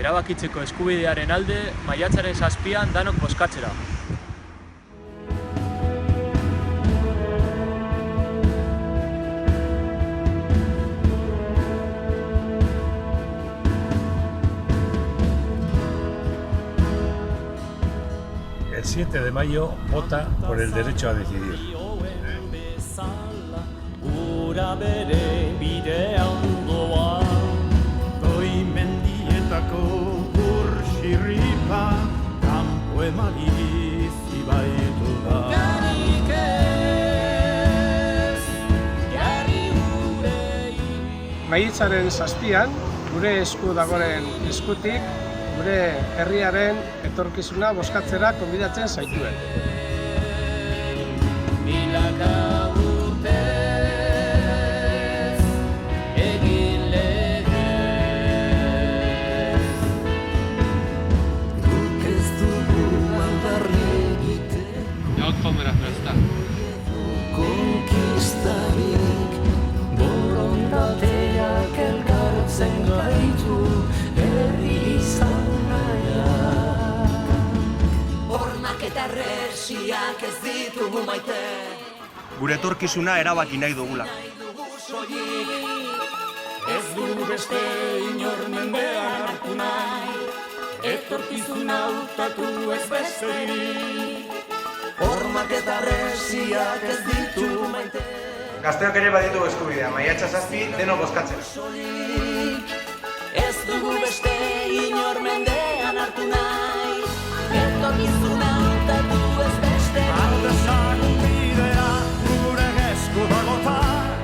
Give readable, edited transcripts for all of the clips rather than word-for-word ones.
erabakitzeko eskubidearen alde maiatzaren 7an danok bozkatzera. El 7 de mayo vota por el derecho a decidir. Maiatzaren 7an, gure esku dagoen eskutik, gure herriaren etorkizuna bozkatzera gonbidatzen zaituen. Jag kommer att rösta. Gure etorkizuna erabaki nahi dugula. Ez dugu beste inor mendean hartu nahi, etorkizuna hautatu ez besterik. Hormak eta resiak ez ditu maite. Gazteok ere baditu eskubidea, maiatza 7 denok bozkatzera. Ez dugu beste inor mendean hartu nahi, etorkizuna hautatu ez besterik. Aldezagun bidea gure esku dagota,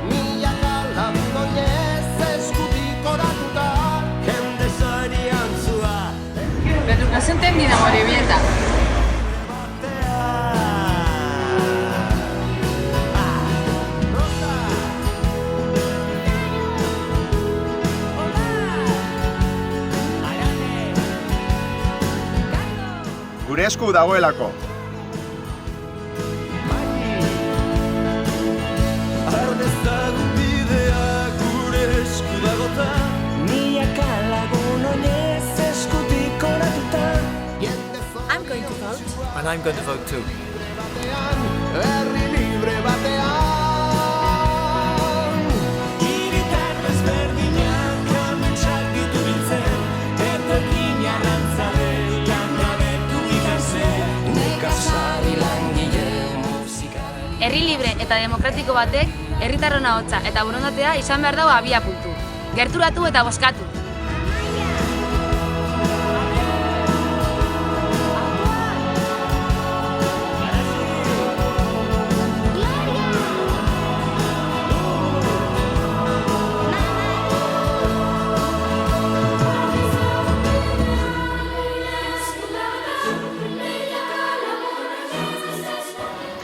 milaka lagundoiez eskutik oratuta, jende zarian zua. La educación termina Morevieta. Gure esku dagoelako. Ardezagun bidea gure esku dagota, milaka lagundoiez eskutik oratuta. I'm going to vote. And I'm going to vote too. Herri libre batean, hiritar desberdinak ametsak ditu biltzen, etorkin arrantzale langabetu ikasen, nekazari langile musikaren. Herri libre eta demokratiko batek herritarron ahotsa eta borondatea izan behar dago abiapuntu. Gerturatu eta bozkatu.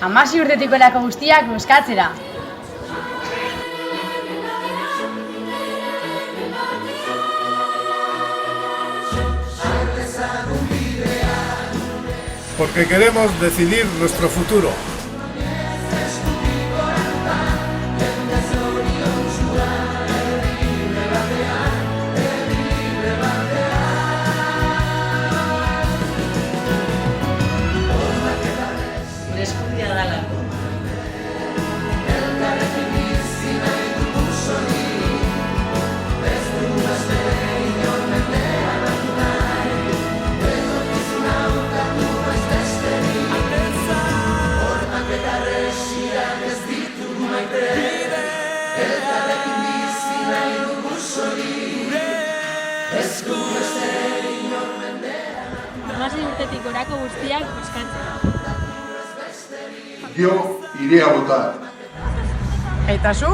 Hamasei urtetik gorako guztiak bozkatzera. Porque queremos decidir nuestro futuro. Hamasei urtetik gorako guztiak bozkatzera. Yo iré a votar. Eta zu?